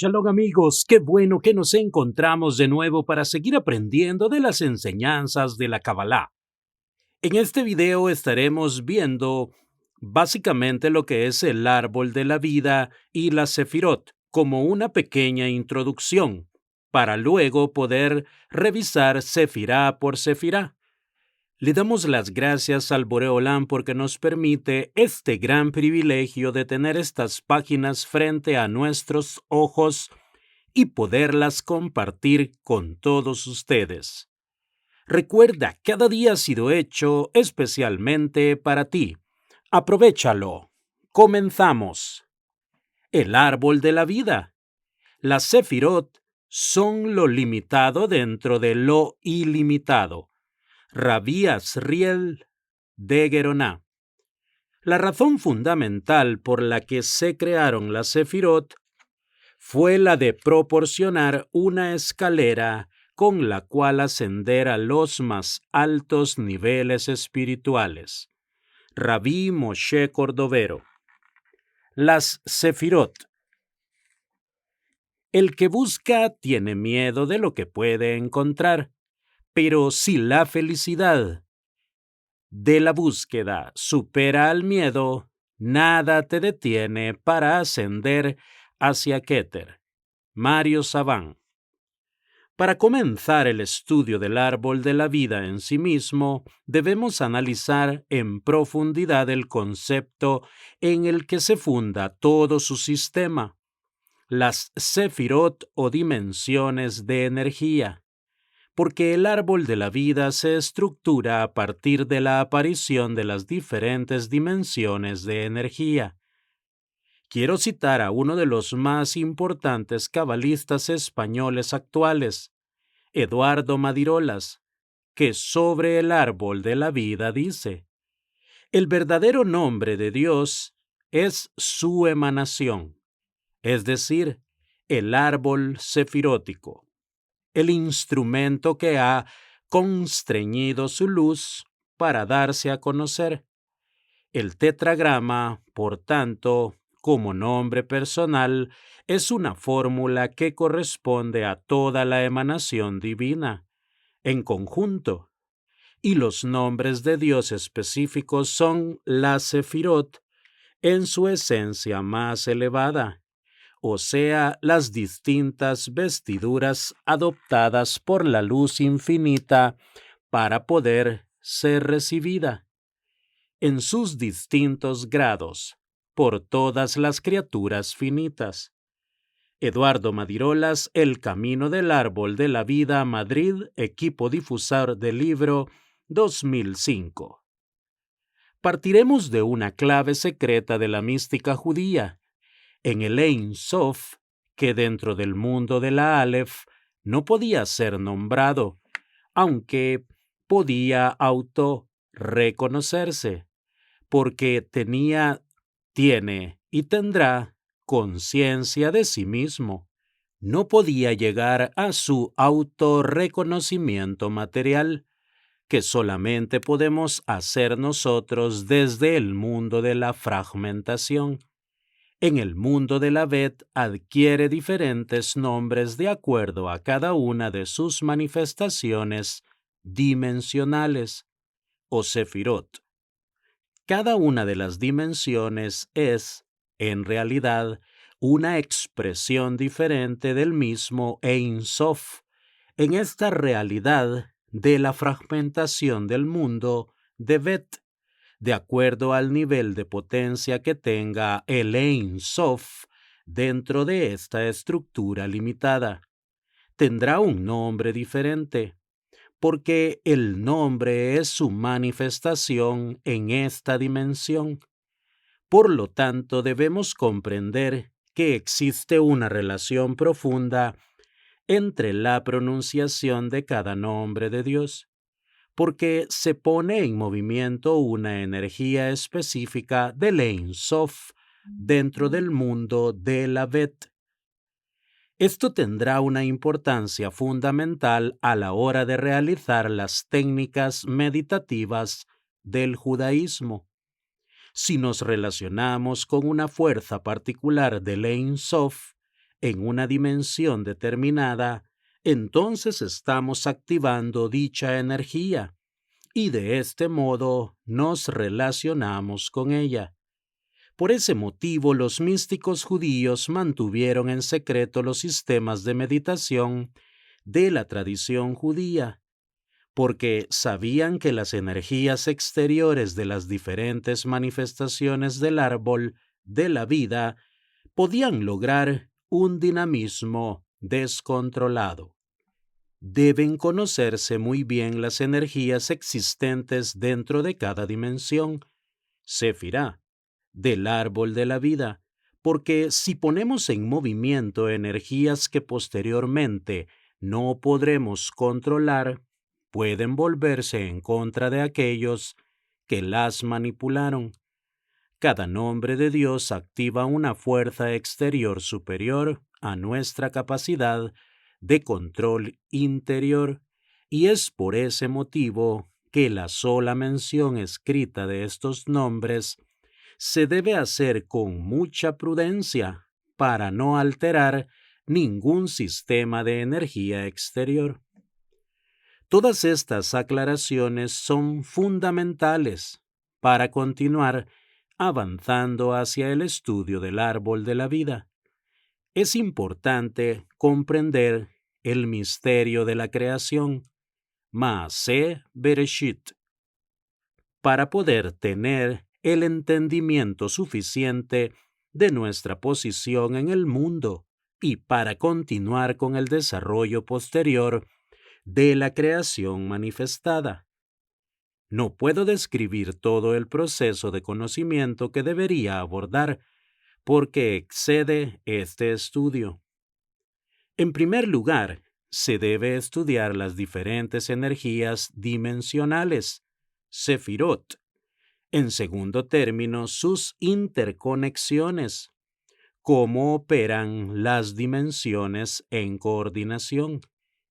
Shalom amigos, qué bueno que nos encontramos de nuevo para seguir aprendiendo de las enseñanzas de la Kabbalah. En este video estaremos viendo básicamente lo que es el árbol de la vida y la Sefirot, como una pequeña introducción, para luego poder revisar Sefirá por Sefirá. Le damos las gracias al Boreolán porque nos permite este gran privilegio de tener estas páginas frente a nuestros ojos y poderlas compartir con todos ustedes. Recuerda, cada día ha sido hecho especialmente para ti. Aprovéchalo. Comenzamos. El árbol de la vida. Las Sefirot son lo limitado dentro de lo ilimitado. Rabí Asriel de Geroná. La razón fundamental por la que se crearon las Sefirot fue la de proporcionar una escalera con la cual ascender a los más altos niveles espirituales. Rabí Moshe Cordovero. Las Sefirot. El que busca tiene miedo de lo que puede encontrar, pero si la felicidad de la búsqueda supera al miedo, nada te detiene para ascender hacia Keter. Mario Saván. Para comenzar el estudio del árbol de la vida en sí mismo, debemos analizar en profundidad el concepto en el que se funda todo su sistema, las Sefirot o dimensiones de energía, porque el árbol de la vida se estructura a partir de la aparición de las diferentes dimensiones de energía. Quiero citar a uno de los más importantes cabalistas españoles actuales, Eduardo Madirolas, que sobre el árbol de la vida dice: el verdadero nombre de Dios es su emanación, es decir, el árbol sefirótico, el instrumento que ha constreñido su luz para darse a conocer. El tetragrama, por tanto, como nombre personal, es una fórmula que corresponde a toda la emanación divina, en conjunto, y los nombres de Dios específicos son las Sefirot en su esencia más elevada, o sea, las distintas vestiduras adoptadas por la luz infinita para poder ser recibida en sus distintos grados por todas las criaturas finitas. Eduardo Madirolas, El Camino del Árbol de la Vida, Madrid, equipo difusor del libro 2005. Partiremos de una clave secreta de la mística judía, en el Ein Sof, que dentro del mundo de la Aleph no podía ser nombrado, aunque podía autorreconocerse, porque tiene y tendrá conciencia de sí mismo. No podía llegar a su autorreconocimiento material, que solamente podemos hacer nosotros desde el mundo de la fragmentación. En el mundo de la Bet adquiere diferentes nombres de acuerdo a cada una de sus manifestaciones dimensionales, o Sefirot. Cada una de las dimensiones es, en realidad, una expresión diferente del mismo Ein Sof, en esta realidad de la fragmentación del mundo de Bet, de acuerdo al nivel de potencia que tenga el Ein Sof dentro de esta estructura limitada. Tendrá un nombre diferente, porque el nombre es su manifestación en esta dimensión. Por lo tanto, debemos comprender que existe una relación profunda entre la pronunciación de cada nombre de Dios, porque se pone en movimiento una energía específica del Ein Sof dentro del mundo de la Bet. Esto tendrá una importancia fundamental a la hora de realizar las técnicas meditativas del judaísmo. Si nos relacionamos con una fuerza particular del Ein Sof, en una dimensión determinada, entonces estamos activando dicha energía y de este modo nos relacionamos con ella. Por ese motivo, los místicos judíos mantuvieron en secreto los sistemas de meditación de la tradición judía, porque sabían que las energías exteriores de las diferentes manifestaciones del árbol de la vida podían lograr un dinamismo descontrolado. Deben conocerse muy bien las energías existentes dentro de cada dimensión, Sefirá, del árbol de la vida, porque si ponemos en movimiento energías que posteriormente no podremos controlar, pueden volverse en contra de aquellos que las manipularon. Cada nombre de Dios activa una fuerza exterior superior a nuestra capacidad de control interior, y es por ese motivo que la sola mención escrita de estos nombres se debe hacer con mucha prudencia para no alterar ningún sistema de energía exterior. Todas estas aclaraciones son fundamentales para continuar avanzando hacia el estudio del árbol de la vida. Es importante comprender el misterio de la creación, Maaseh Bereshit, para poder tener el entendimiento suficiente de nuestra posición en el mundo y para continuar con el desarrollo posterior de la creación manifestada. No puedo describir todo el proceso de conocimiento que debería abordar porque excede este estudio. En primer lugar, se debe estudiar las diferentes energías dimensionales, Sefirot. En segundo término, sus interconexiones, cómo operan las dimensiones en coordinación.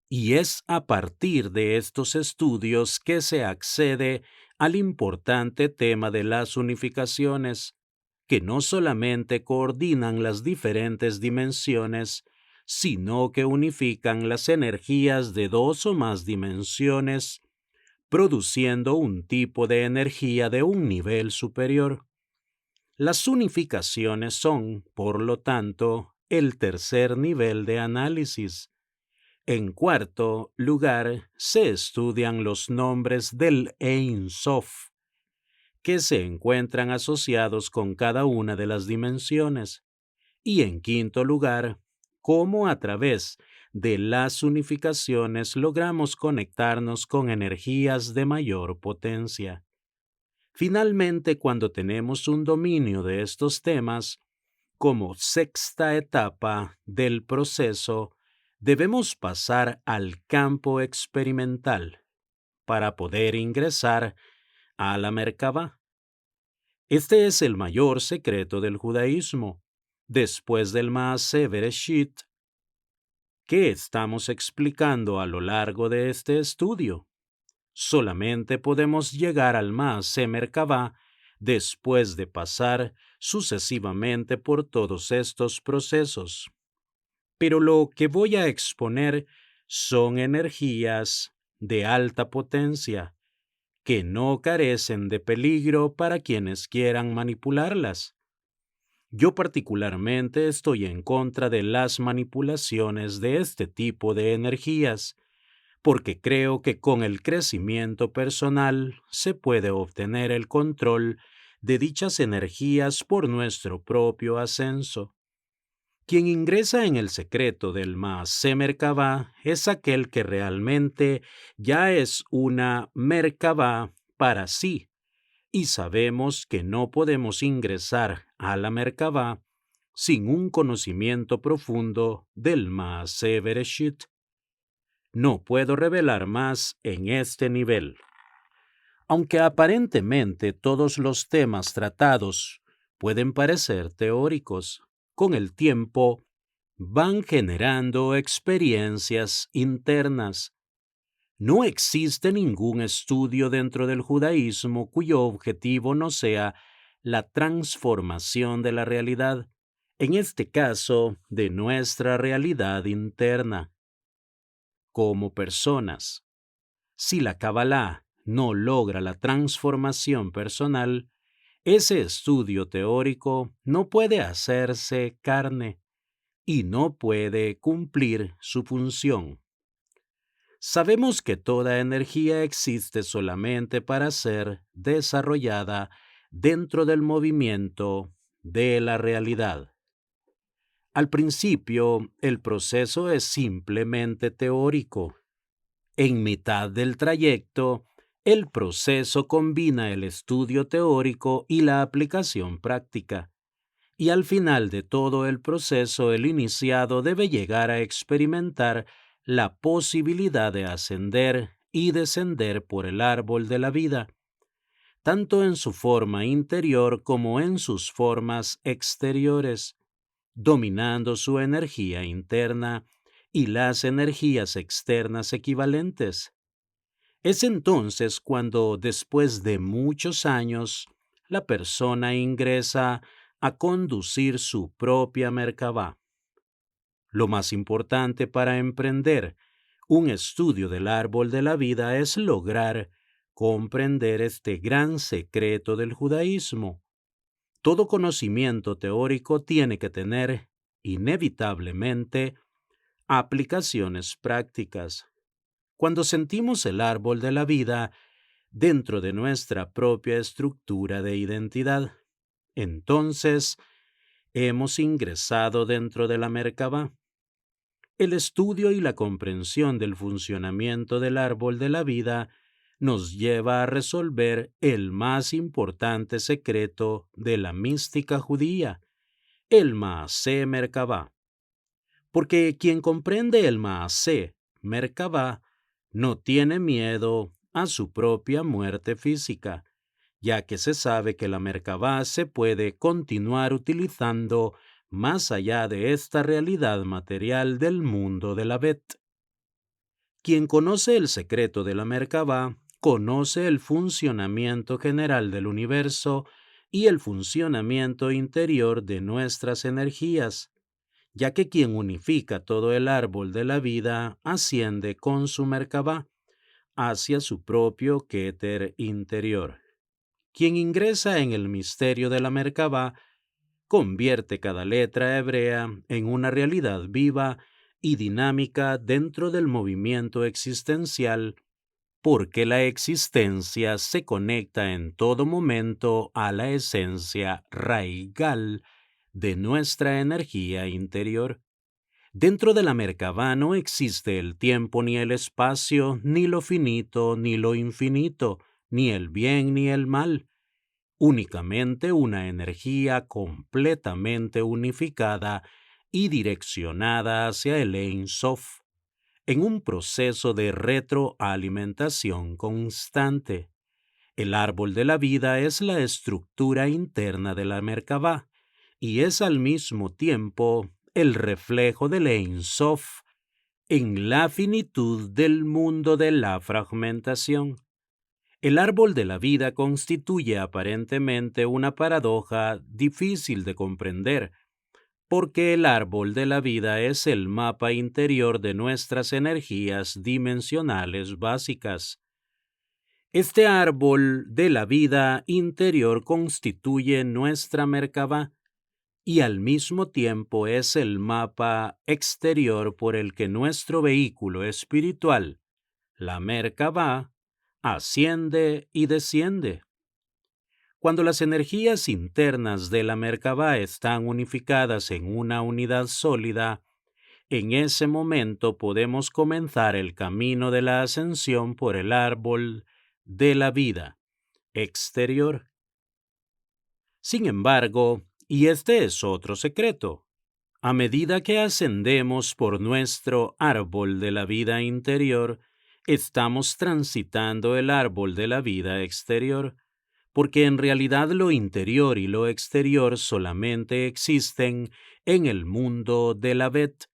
Y es a partir de estos estudios que se accede al importante tema de las unificaciones, que no solamente coordinan las diferentes dimensiones, sino que unifican las energías de dos o más dimensiones, produciendo un tipo de energía de un nivel superior. Las unificaciones son, por lo tanto, el tercer nivel de análisis. En cuarto lugar, se estudian los nombres del Ein Sof, que se encuentran asociados con cada una de las dimensiones. Y en quinto lugar, cómo a través de las unificaciones logramos conectarnos con energías de mayor potencia. Finalmente, cuando tenemos un dominio de estos temas, como sexta etapa del proceso, debemos pasar al campo experimental para poder ingresar a la Merkabá. Este es el mayor secreto del judaísmo, después del Maaseh Bereshit, que estamos explicando a lo largo de este estudio. Solamente podemos llegar al Maaseh Merkabá después de pasar sucesivamente por todos estos procesos. Pero lo que voy a exponer son energías de alta potencia que no carecen de peligro para quienes quieran manipularlas. Yo particularmente estoy en contra de las manipulaciones de este tipo de energías, porque creo que con el crecimiento personal se puede obtener el control de dichas energías por nuestro propio ascenso. Quien ingresa en el secreto del Maaseh Merkabá es aquel que realmente ya es una Merkabá para sí, y sabemos que no podemos ingresar a la Merkabá sin un conocimiento profundo del Maaseh Bereshit. No puedo revelar más en este nivel. Aunque aparentemente todos los temas tratados pueden parecer teóricos, con el tiempo van generando experiencias internas. No existe ningún estudio dentro del judaísmo cuyo objetivo no sea la transformación de la realidad, en este caso, de nuestra realidad interna como personas. Si la Kabbalah no logra la transformación personal, ese estudio teórico no puede hacerse carne y no puede cumplir su función. Sabemos que toda energía existe solamente para ser desarrollada dentro del movimiento de la realidad. Al principio, el proceso es simplemente teórico. En mitad del trayecto, el proceso combina el estudio teórico y la aplicación práctica. Y al final de todo el proceso, el iniciado debe llegar a experimentar la posibilidad de ascender y descender por el árbol de la vida, tanto en su forma interior como en sus formas exteriores, dominando su energía interna y las energías externas equivalentes. Es entonces cuando, después de muchos años, la persona ingresa a conducir su propia Merkabah. Lo más importante para emprender un estudio del árbol de la vida es lograr comprender este gran secreto del judaísmo. Todo conocimiento teórico tiene que tener, inevitablemente, aplicaciones prácticas. Cuando sentimos el árbol de la vida dentro de nuestra propia estructura de identidad, entonces hemos ingresado dentro de la Merkabah. El estudio y la comprensión del funcionamiento del árbol de la vida nos lleva a resolver el más importante secreto de la mística judía, el Maaseh Merkabah. Porque quien comprende el Maaseh Merkabah no tiene miedo a su propia muerte física, ya que se sabe que la Merkabah se puede continuar utilizando más allá de esta realidad material del mundo de la Bet. Quien conoce el secreto de la Merkabah, conoce el funcionamiento general del universo y el funcionamiento interior de nuestras energías, ya que quien unifica todo el árbol de la vida asciende con su Merkabah hacia su propio Keter interior. Quien ingresa en el misterio de la Merkabah convierte cada letra hebrea en una realidad viva y dinámica dentro del movimiento existencial, porque la existencia se conecta en todo momento a la esencia raigal de nuestra energía interior. Dentro de la Merkabah no existe el tiempo ni el espacio, ni lo finito ni lo infinito, ni el bien ni el mal. Únicamente una energía completamente unificada y direccionada hacia el Ein Sof, en un proceso de retroalimentación constante. El árbol de la vida es la estructura interna de la Merkabah y es al mismo tiempo el reflejo del Ein Sof en la finitud del mundo de la fragmentación. El árbol de la vida constituye aparentemente una paradoja difícil de comprender, porque el árbol de la vida es el mapa interior de nuestras energías dimensionales básicas. Este árbol de la vida interior constituye nuestra Merkabah y al mismo tiempo es el mapa exterior por el que nuestro vehículo espiritual, la Merkabah, asciende y desciende. Cuando las energías internas de la Merkabah están unificadas en una unidad sólida, en ese momento podemos comenzar el camino de la ascensión por el árbol de la vida exterior. Sin embargo, y este es otro secreto, a medida que ascendemos por nuestro árbol de la vida interior, estamos transitando el árbol de la vida exterior, porque en realidad lo interior y lo exterior solamente existen en el mundo de la Bet.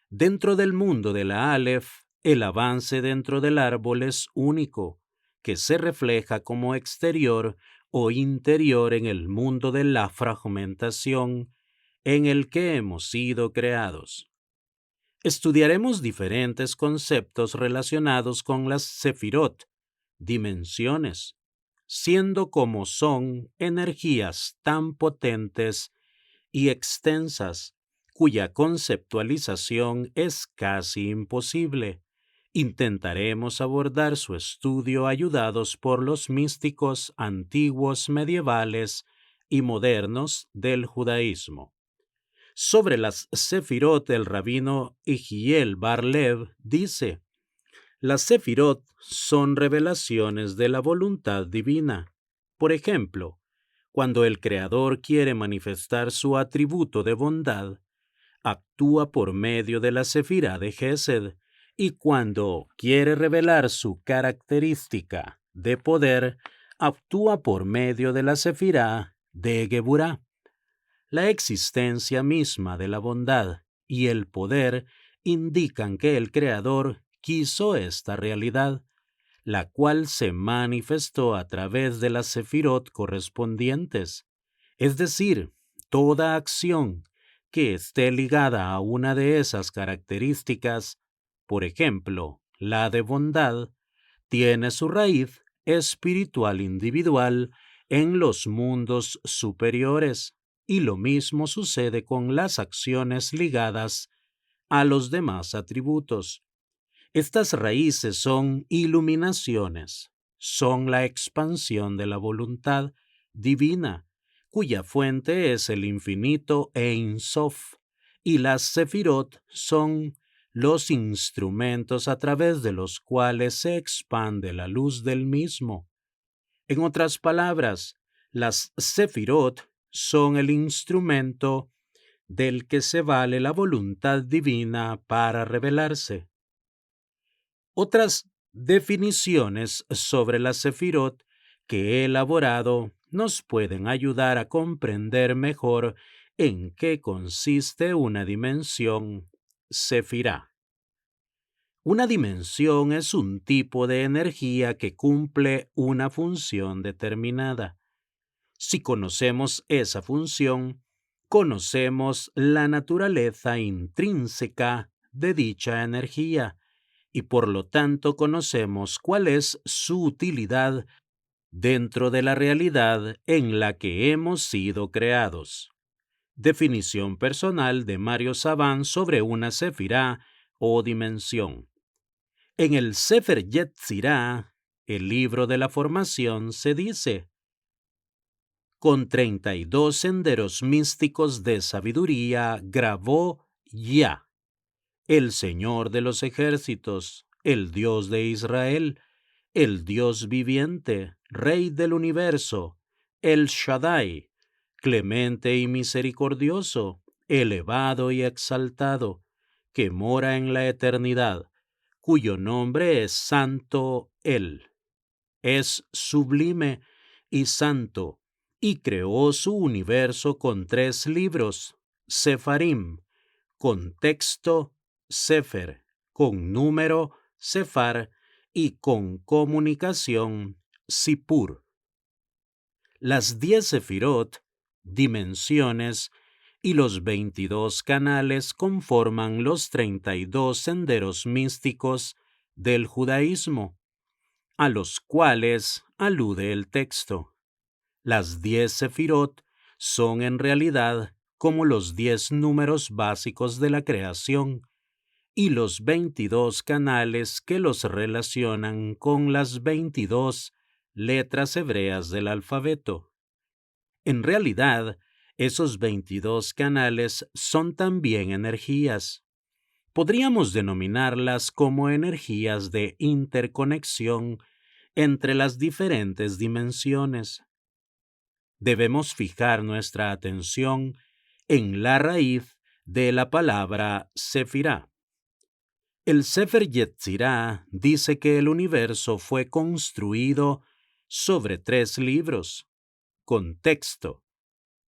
Dentro del mundo de la Aleph, el avance dentro del árbol es único, que se refleja como exterior o interior en el mundo de la fragmentación, en el que hemos sido creados. Estudiaremos diferentes conceptos relacionados con las sefirot, dimensiones, siendo como son energías tan potentes y extensas, cuya conceptualización es casi imposible. Intentaremos abordar su estudio ayudados por los místicos antiguos, medievales y modernos del judaísmo. Sobre las sefirot, el rabino Ijiel Bar Lev dice: las sefirot son revelaciones de la voluntad divina. Por ejemplo, cuando el Creador quiere manifestar su atributo de bondad, actúa por medio de la sefirá de Gesed, y cuando quiere revelar su característica de poder, actúa por medio de la sefirá de Geburá. La existencia misma de la bondad y el poder indican que el Creador quiso esta realidad, la cual se manifestó a través de las sefirot correspondientes. Es decir, toda acción que esté ligada a una de esas características, por ejemplo, la de bondad, tiene su raíz espiritual individual en los mundos superiores, y lo mismo sucede con las acciones ligadas a los demás atributos. Estas raíces son iluminaciones, son la expansión de la voluntad divina, cuya fuente es el infinito Ein Sof, y las sefirot son los instrumentos a través de los cuales se expande la luz del mismo. En otras palabras, las sefirot son el instrumento del que se vale la voluntad divina para revelarse. Otras definiciones sobre las sefirot que he elaborado nos pueden ayudar a comprender mejor en qué consiste una dimensión sefirá. Una dimensión es un tipo de energía que cumple una función determinada. Si conocemos esa función, conocemos la naturaleza intrínseca de dicha energía y por lo tanto conocemos cuál es su utilidad dentro de la realidad en la que hemos sido creados. Definición personal de Mario Saban sobre una sefirá o dimensión. En el Sefer Yetzirah, el libro de la formación, se dice: con 32 senderos místicos de sabiduría grabó Yah, el Señor de los ejércitos, el Dios de Israel, el Dios viviente, Rey del universo, el Shaddai, clemente y misericordioso, elevado y exaltado, que mora en la eternidad, cuyo nombre es Santo Él. Es sublime y santo, y creó su universo con 3 libros, Sefarim, con texto Sefer, con número Sefar y con comunicación Sipur. Las 10 sefirot, dimensiones, y los 22 canales conforman los 32 senderos místicos del judaísmo, a los cuales alude el texto. Las 10 sefirot son en realidad como los 10 números básicos de la creación y los 22 canales que los relacionan con las 22 letras hebreas del alfabeto. En realidad, esos 22 canales son también energías. Podríamos denominarlas como energías de interconexión entre las diferentes dimensiones. Debemos fijar nuestra atención en la raíz de la palabra sefirá. El Sefer Yetzirah dice que el universo fue construido sobre 3 libros, con texto,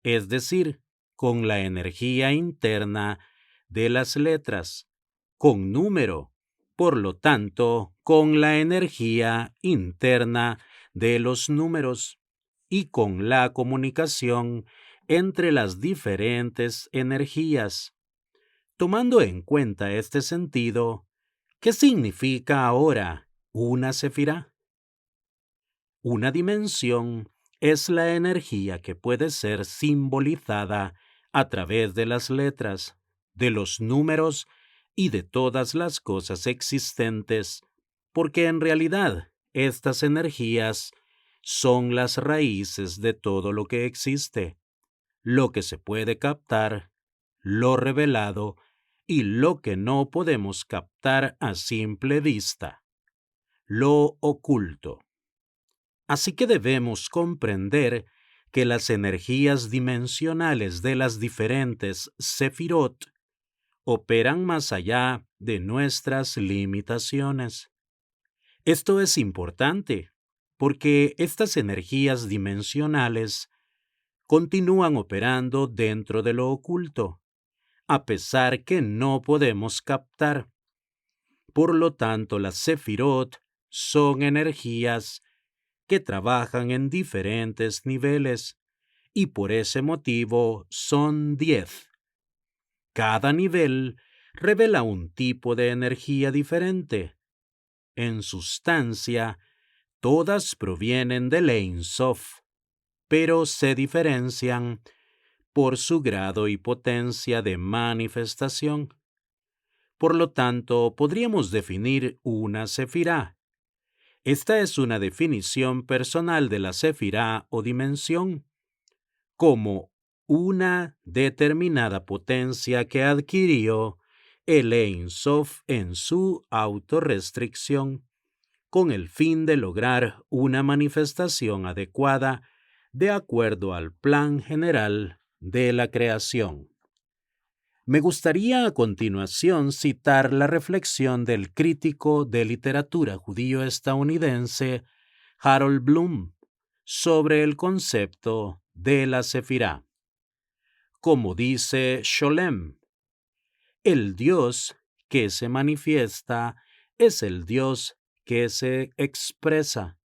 es decir, con la energía interna de las letras, con número, por lo tanto, con la energía interna de los números, y con la comunicación entre las diferentes energías. Tomando en cuenta este sentido, ¿qué significa ahora una sefirá? Una dimensión es la energía que puede ser simbolizada a través de las letras, de los números y de todas las cosas existentes, porque en realidad estas energías son las raíces de todo lo que existe, lo que se puede captar, lo revelado y lo que no podemos captar a simple vista, lo oculto. Así que debemos comprender que las energías dimensionales de las diferentes sefirot operan más allá de nuestras limitaciones. Esto es importante porque estas energías dimensionales continúan operando dentro de lo oculto, a pesar que no podemos captar. Por lo tanto, las sefirot son energías que trabajan en diferentes niveles y por ese motivo son 10. Cada nivel revela un tipo de energía diferente. En sustancia, todas provienen del Ein Sof, pero se diferencian por su grado y potencia de manifestación. Por lo tanto, podríamos definir una sefirá. Esta es una definición personal de la sefirá o dimensión, como una determinada potencia que adquirió el Ein Sof en su autorrestricción, con el fin de lograr una manifestación adecuada de acuerdo al plan general de la creación. Me gustaría a continuación citar la reflexión del crítico de literatura judío estadounidense Harold Bloom sobre el concepto de la sefirá. Como dice Sholem, el Dios que se manifiesta es el Dios que se expresa,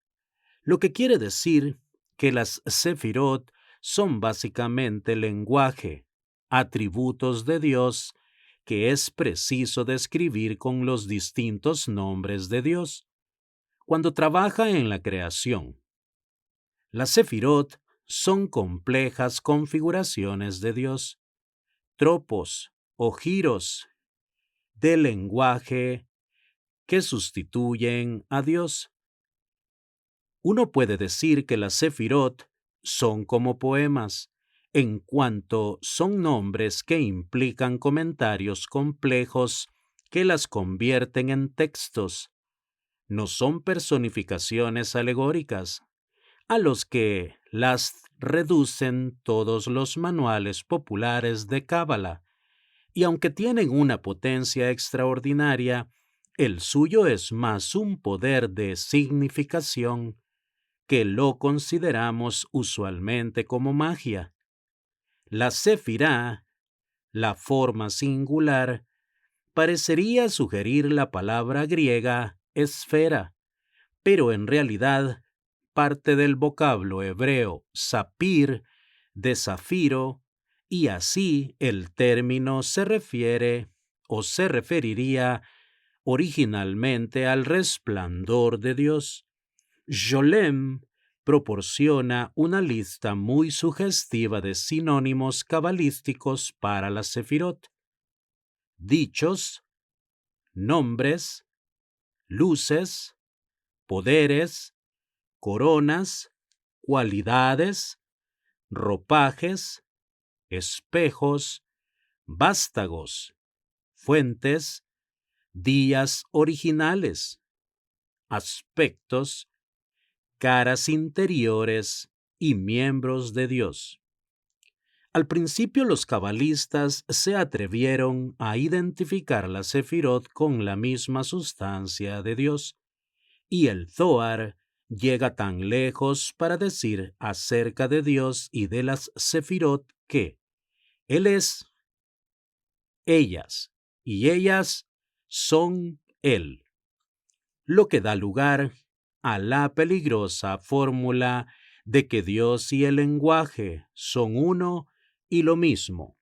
lo que quiere decir que las sefirot son básicamente lenguaje, atributos de Dios que es preciso describir con los distintos nombres de Dios. Cuando trabaja en la creación, las sefirot son complejas configuraciones de Dios, tropos o giros del lenguaje que sustituyen a Dios. Uno puede decir que las sefirot son como poemas, en cuanto son nombres que implican comentarios complejos que las convierten en textos. No son personificaciones alegóricas, a los que las reducen todos los manuales populares de Cábala, y aunque tienen una potencia extraordinaria, el suyo es más un poder de significación que lo consideramos usualmente como magia. La sefirá, la forma singular, parecería sugerir la palabra griega esfera, pero en realidad parte del vocablo hebreo sapir, de zafiro, y así el término se refiere o se referiría originalmente al resplandor de Dios. Jolem proporciona una lista muy sugestiva de sinónimos cabalísticos para la sefirot: dichos, nombres, luces, poderes, coronas, cualidades, ropajes, espejos, vástagos, fuentes, días originales, aspectos, caras interiores y miembros de Dios. Al principio los cabalistas se atrevieron a identificar la sefirot con la misma sustancia de Dios, y el Zohar llega tan lejos para decir acerca de Dios y de las sefirot que Él es, ellas, y ellas son Él, lo que da lugar a la peligrosa fórmula de que Dios y el lenguaje son uno y lo mismo.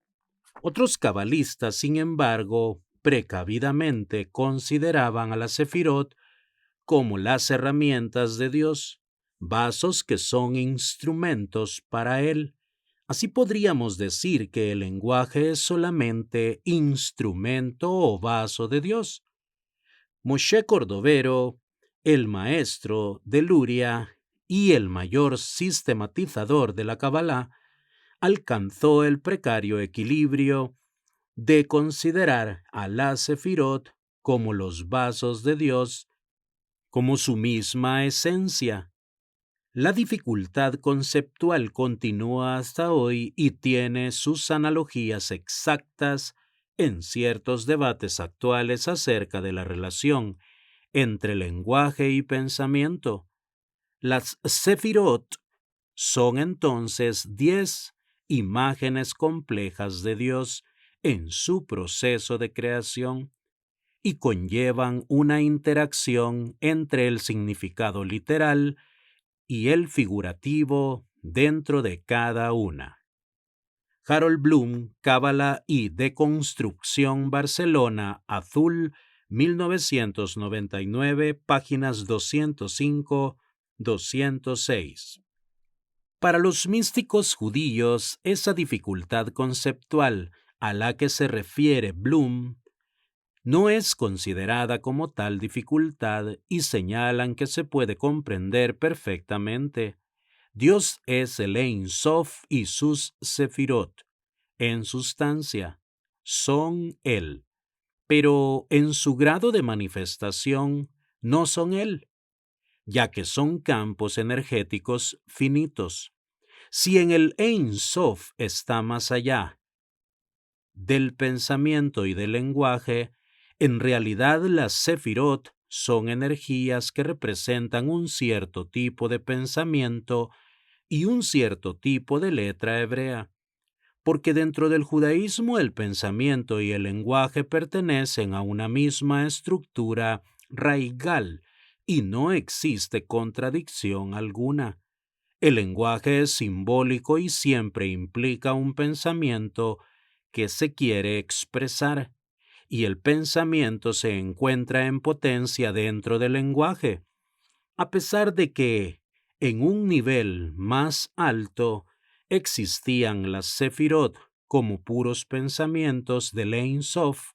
Otros cabalistas, sin embargo, precavidamente consideraban a la Sefirot como las herramientas de Dios, vasos que son instrumentos para Él. Así podríamos decir que el lenguaje es solamente instrumento o vaso de Dios. Moshe Cordovero, el maestro de Luria y el mayor sistematizador de la Kabbalah, alcanzó el precario equilibrio de considerar a la Sefirot como los vasos de Dios, como su misma esencia. La dificultad conceptual continúa hasta hoy y tiene sus analogías exactas en ciertos debates actuales acerca de la relación entre lenguaje y pensamiento. Las Sefirot son entonces 10 imágenes complejas de Dios en su proceso de creación y conllevan una interacción entre el significado literal y el figurativo dentro de cada una. Harold Bloom, Cábala y Deconstrucción, Barcelona, Azul, 1999, páginas 205-206. Para los místicos judíos, esa dificultad conceptual a la que se refiere Bloom no es considerada como tal dificultad y señalan que se puede comprender perfectamente. Dios es el Ein Sof y sus Sefirot, en sustancia, son Él, pero en su grado de manifestación no son Él, ya que son campos energéticos finitos. Si en el Ein Sof está más allá del pensamiento y del lenguaje, en realidad las Sefirot son energías que representan un cierto tipo de pensamiento y un cierto tipo de letra hebrea, porque dentro del judaísmo el pensamiento y el lenguaje pertenecen a una misma estructura raigal y no existe contradicción alguna. El lenguaje es simbólico y siempre implica un pensamiento que se quiere expresar, y el pensamiento se encuentra en potencia dentro del lenguaje, a pesar de que, en un nivel más alto, existían las Sefirot como puros pensamientos del Ein Sof.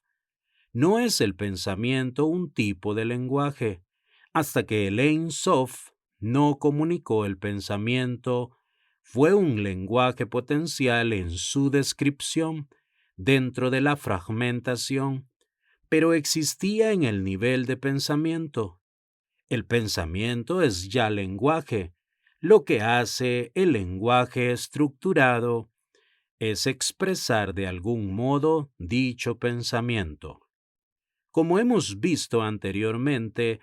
No es el pensamiento un tipo de lenguaje, hasta que el Ein Sof no comunicó el pensamiento, fue un lenguaje potencial en su descripción dentro de la fragmentación, pero existía en el nivel de pensamiento. El pensamiento es ya lenguaje. Lo que hace el lenguaje estructurado es expresar de algún modo dicho pensamiento. Como hemos visto anteriormente,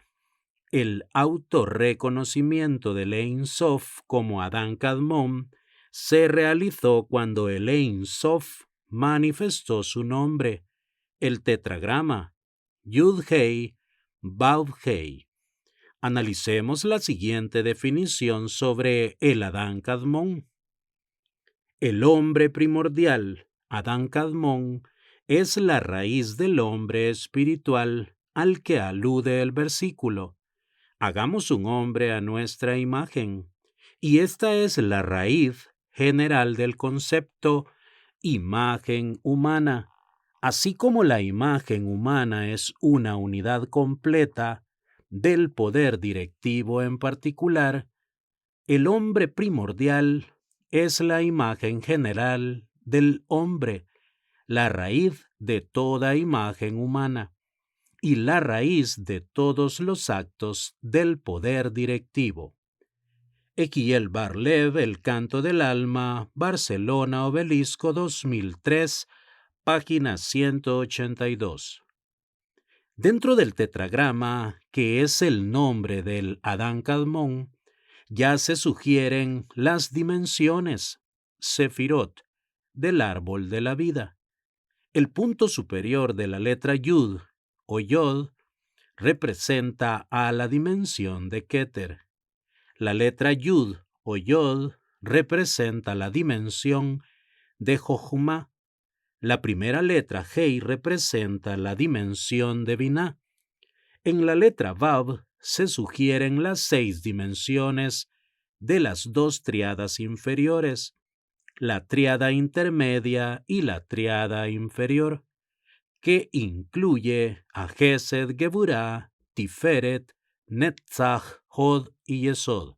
el autorreconocimiento del Ein Sof como Adán Kadmon se realizó cuando el Ein Sof manifestó su nombre, el tetragrama, Yud-Hei, Vav-Hei. Analicemos la siguiente definición sobre el Adán Kadmon. El hombre primordial, Adán Kadmon, es la raíz del hombre espiritual al que alude el versículo. Hagamos un hombre a nuestra imagen. Y esta es la raíz general del concepto imagen humana. Así como la imagen humana es una unidad completa del poder directivo en particular, el hombre primordial es la imagen general del hombre, la raíz de toda imagen humana y la raíz de todos los actos del poder directivo. Equiel Bar-Lev, El canto del alma, Barcelona, Obelisco 2003, página 182. Dentro del tetragrama, que es el nombre del Adán Kadmon, ya se sugieren las dimensiones, Sefirot, del árbol de la vida. El punto superior de la letra Yud o Yod representa a la dimensión de Keter. La letra Yud o Yod representa la dimensión de Jochma. La primera letra Hei representa la dimensión de Binah. En la letra Vav se sugieren las 6 dimensiones de las 2 tríadas inferiores, la tríada intermedia y la tríada inferior, que incluye a Gesed, Geburah, Tiferet, Netzach, Hod y Yesod.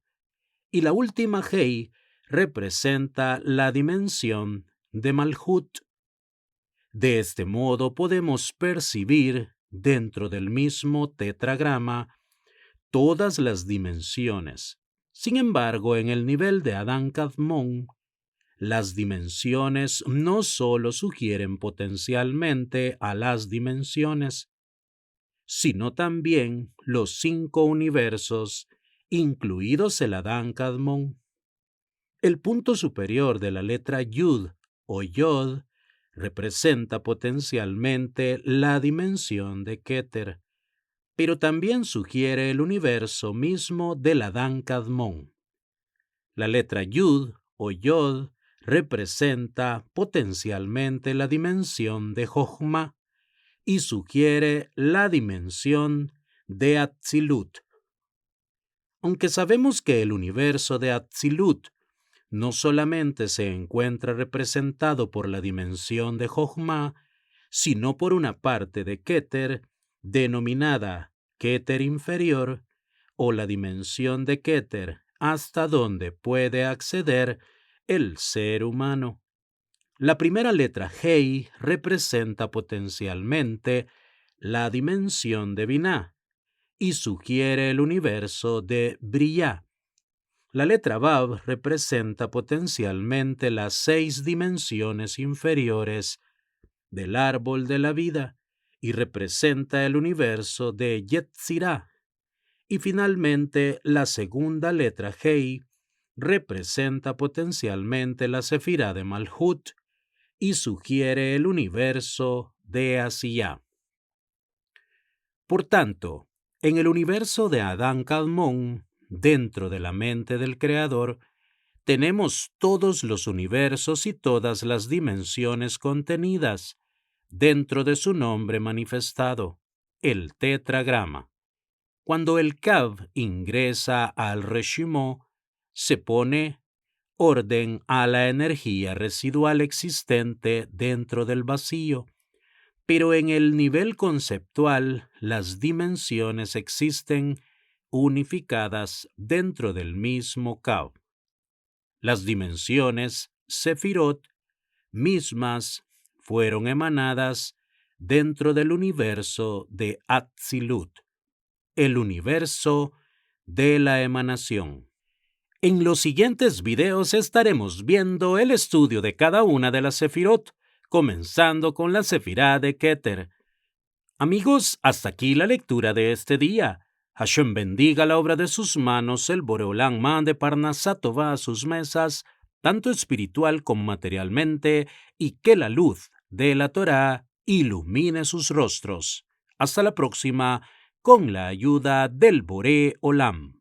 Y la última Hei representa la dimensión de Malhut. De este modo podemos percibir dentro del mismo tetragrama todas las dimensiones. Sin embargo, en el nivel de Adán Kadmon, las dimensiones no solo sugieren potencialmente a las dimensiones, sino también los 5 universos, incluidos el Adán Kadmon. El punto superior de la letra Yud o Yod representa potencialmente la dimensión de Keter, pero también sugiere el universo mismo del Adán Kadmon. La letra Yud o Yod representa potencialmente la dimensión de Jochma y sugiere la dimensión de Atzilut. Aunque sabemos que el universo de Atzilut no solamente se encuentra representado por la dimensión de Jochma, sino por una parte de Keter, denominada Keter inferior, o la dimensión de Keter hasta donde puede acceder el ser humano. La primera letra Hei representa potencialmente la dimensión de Binah y sugiere el universo de Briah. La letra Vav representa potencialmente las 6 dimensiones inferiores del árbol de la vida y representa el universo de Yetzirah. Y finalmente, la segunda letra Hei representa potencialmente la Sefirá de Malhut y sugiere el universo de Asiyah. Por tanto, en el universo de Adán Kadmon, dentro de la mente del Creador, tenemos todos los universos y todas las dimensiones contenidas dentro de su nombre manifestado, el tetragrama. Cuando el Kav ingresa al Reshimó, se pone orden a la energía residual existente dentro del vacío, pero en el nivel conceptual las dimensiones existen unificadas dentro del mismo Kav. Las dimensiones Sefirot mismas fueron emanadas dentro del universo de Atzilut, el universo de la emanación. En los siguientes videos estaremos viendo el estudio de cada una de las Sefirot, comenzando con la Sefirá de Keter. Amigos, hasta aquí la lectura de este día. Hashem bendiga la obra de sus manos, el Boreolán mande Parnasá Tová a sus mesas, tanto espiritual como materialmente, y que la luz de la Torá ilumine sus rostros. Hasta la próxima, con la ayuda del Boré Olam.